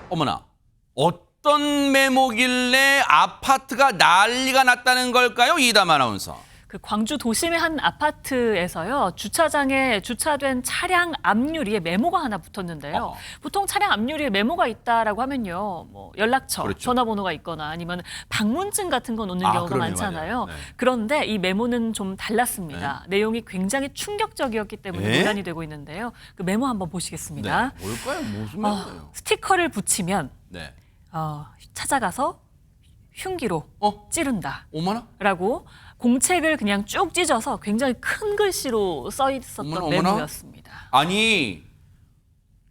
어머나, 어떤 메모길래 아파트가 난리가 났다는 걸까요? 이담 아나운서. 그 광주 도심의 한 아파트에서요. 주차장에 주차된 차량 앞유리에 메모가 하나 붙었는데요. 보통 차량 앞유리에 메모가 있다라고 하면요. 뭐 연락처, 그렇죠. 전화번호가 있거나 아니면 방문증 같은 거 놓는 경우가 그럼요, 많잖아요. 네. 그런데 이 메모는 좀 달랐습니다. 내용이 굉장히 충격적이었기 때문에 논란이 되고 있는데요. 그 메모 한번 보시겠습니다. 네. 뭘까요? 무슨 메모예요? 스티커를 붙이면 네. 찾아가서 흉기로 찌른다. 어머나? 라고 공책을 그냥 쭉 찢어서 굉장히 큰 글씨로 써 있었던 어머나. 메모였습니다. 아니,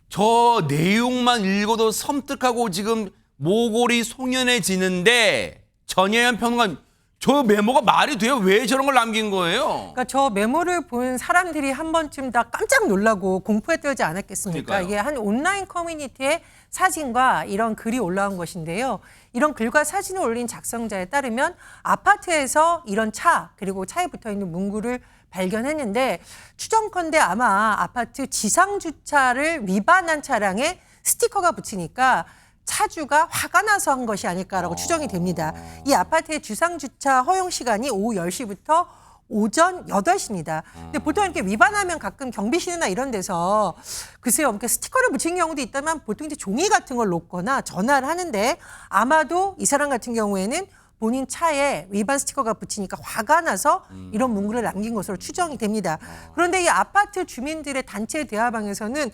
저 내용만 읽어도 섬뜩하고 지금 모골이 송연해지는데 전예현 평론가 저 메모가 말이 돼요? 왜 저런 걸 남긴 거예요? 그러니까 저 메모를 본 사람들이 한 번쯤 다 깜짝 놀라고 공포에 떨지 않았겠습니까? 그러니까요. 이게 한 온라인 커뮤니티에 사진과 이런 글이 올라온 것인데요. 이런 글과 사진을 올린 작성자에 따르면 아파트에서 이런 차 그리고 차에 붙어있는 문구를 발견했는데 추정컨대 아마 아파트 지상주차를 위반한 차량에 스티커가 붙이니까 차주가 화가 나서 한 것이 아닐까라고 추정이 됩니다. 이 아파트의 주상주차 허용 시간이 오후 10시부터 오전 8시입니다. 근데 보통 이렇게 위반하면 가끔 경비실이나 이런 데서 글쎄요, 그러니까 스티커를 붙인 경우도 있다면 보통 이제 종이 같은 걸 놓거나 전화를 하는데 아마도 이 사람 같은 경우에는 본인 차에 위반 스티커가 붙이니까 화가 나서 이런 문구를 남긴 것으로 추정이 됩니다. 그런데 이 아파트 주민들의 단체 대화방에서는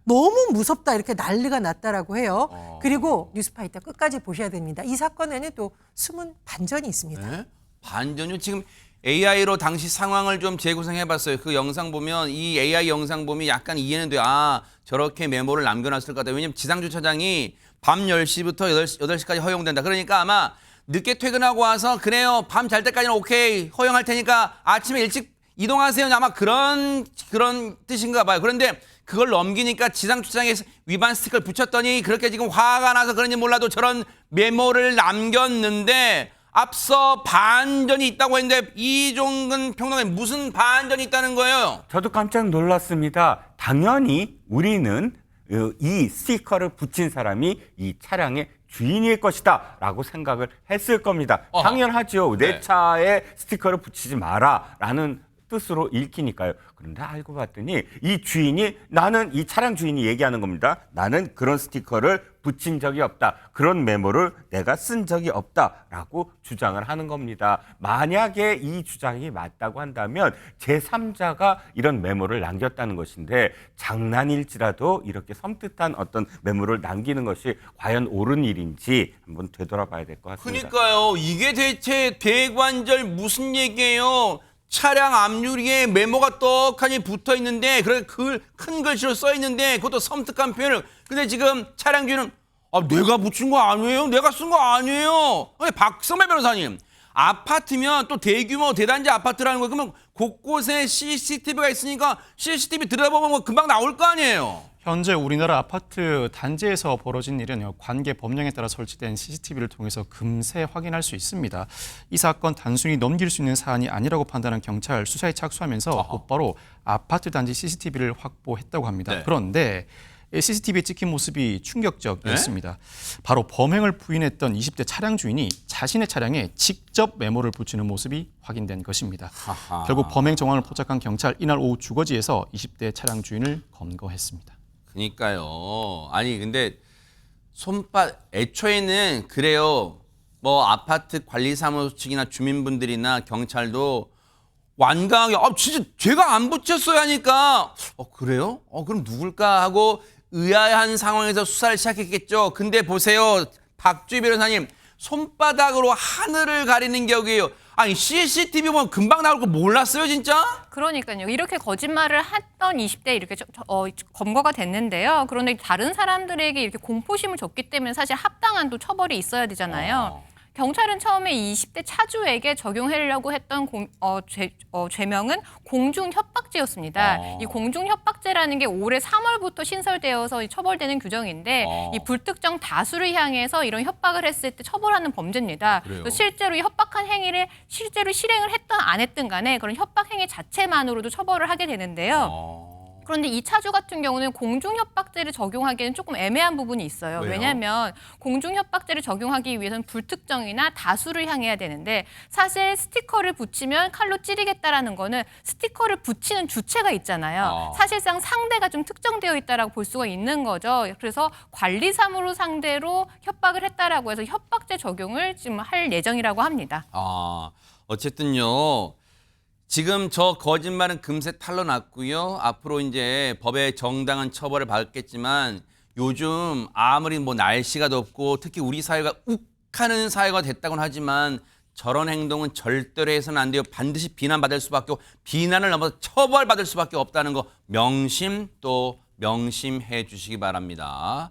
너무 무섭다 이렇게 난리가 났다라고 해요. 그리고 뉴스파이터 끝까지 보셔야 됩니다. 이 사건에는 또 숨은 반전이 있습니다. 네? 반전요? 지금 AI로 당시 상황을 좀 재구성해봤어요. 그 영상 보면 이 AI 영상 보면 약간 이해는 돼요. 아, 저렇게 메모를 남겨놨을 것 같아요. 왜냐면 지상주차장이 밤 10시부터 8시까지 허용된다. 그러니까 아마 늦게 퇴근하고 와서 그래요. 밤 잘 때까지는 오케이. 허용할 테니까 아침에 일찍 이동하세요. 아마 그런 뜻인가 봐요. 그런데 그걸 넘기니까 지상주차장에 위반 스티커를 붙였더니 그렇게 지금 화가 나서 그런지 몰라도 저런 메모를 남겼는데 앞서 반전이 있다고 했는데 이종근 평론가님 무슨 반전이 있다는 거예요? 저도 깜짝 놀랐습니다. 당연히 우리는 이 스티커를 붙인 사람이 이 차량의 주인일 것이다 라고 생각을 했을 겁니다. 당연하죠. 내 네. 차에 스티커를 붙이지 마라 라는 뜻으로 읽히니까요. 그런데 알고 봤더니 이 주인이 나는 이 차량 주인이 얘기하는 겁니다. 나는 그런 스티커를 붙인 적이 없다. 그런 메모를 내가 쓴 적이 없다라고 주장을 하는 겁니다. 만약에 이 주장이 맞다고 한다면 제3자가 이런 메모를 남겼다는 것인데 장난일지라도 이렇게 섬뜩한 어떤 메모를 남기는 것이 과연 옳은 일인지 한번 되돌아봐야 될 것 같습니다. 그러니까요. 이게 대체 대관절 무슨 얘기예요? 차량 앞유리에 메모가 떡하니 붙어 있는데 그렇게 큰 글씨로 써 있는데 그것도 섬뜩한 표현을. 근데 지금 차량 주인은 내가 붙인 거 아니에요? 내가 쓴 거 아니에요? 아니, 박성배 변호사님, 아파트면 또 대규모 대단지 아파트라는 거 그러면 곳곳에 CCTV가 있으니까 CCTV 들여다보면 뭐 금방 나올 거 아니에요? 현재 우리나라 아파트 단지에서 벌어진 일은 관계 법령에 따라 설치된 CCTV를 통해서 금세 확인할 수 있습니다. 이 사건 단순히 넘길 수 있는 사안이 아니라고 판단한 경찰 수사에 착수하면서 곧바로 아파트 단지 CCTV를 확보했다고 합니다. 네. 그런데 CCTV에 찍힌 모습이 충격적이었습니다. 바로 범행을 부인했던 20대 차량 주인이 자신의 차량에 직접 메모를 붙이는 모습이 확인된 것입니다. 결국 범행 정황을 포착한 경찰 이날 오후 주거지에서 20대 차량 주인을 검거했습니다. 그러니까요. 아니 근데 애초에는 그래요. 뭐 아파트 관리사무소 측이나 주민분들이나 경찰도 완강하게 진짜 제가 안 붙였어요 하니까 그래요? 그럼 누굴까 하고 의아한 상황에서 수사를 시작했겠죠. 근데 보세요. 박주희 변호사님, 손바닥으로 하늘을 가리는 격이에요. 아니 CCTV 보면 금방 나올 거 몰랐어요 진짜? 그러니까요. 이렇게 거짓말을 했던 20대 이렇게 검거가 됐는데요. 그런데 다른 사람들에게 이렇게 공포심을 줬기 때문에 사실 합당한 또 처벌이 있어야 되잖아요. 경찰은 처음에 20대 차주에게 적용하려고 했던 죄명은 공중협박죄였습니다. 이 공중협박죄라는 게 올해 3월부터 신설되어서 처벌되는 규정인데 이 불특정 다수를 향해서 이런 협박을 했을 때 처벌하는 범죄입니다. 실제로 이 협박한 행위를 실제로 실행을 했든 안 했든 간에 그런 협박 행위 자체만으로도 처벌을 하게 되는데요. 그런데 이 차주 같은 경우는 공중협박죄를 적용하기에는 조금 애매한 부분이 있어요. 왜요? 왜냐하면 공중협박죄를 적용하기 위해서는 불특정이나 다수를 향해야 되는데 사실 스티커를 붙이면 칼로 찌르겠다라는 거는 스티커를 붙이는 주체가 있잖아요. 사실상 상대가 좀 특정되어 있다라고 볼 수가 있는 거죠. 그래서 관리사무소 상대로 협박을 했다라고 해서 협박죄 적용을 지금 할 예정이라고 합니다. 어쨌든요. 지금 저 거짓말은 금세 탄로났고요. 앞으로 이제 법의 정당한 처벌을 받겠지만 요즘 아무리 뭐 날씨가 덥고 특히 우리 사회가 욱하는 사회가 됐다고는 하지만 저런 행동은 절대로 해서는 안 돼요. 반드시 비난받을 수밖에 없고 비난을 넘어서 처벌받을 수밖에 없다는 거 명심 또 명심해 주시기 바랍니다.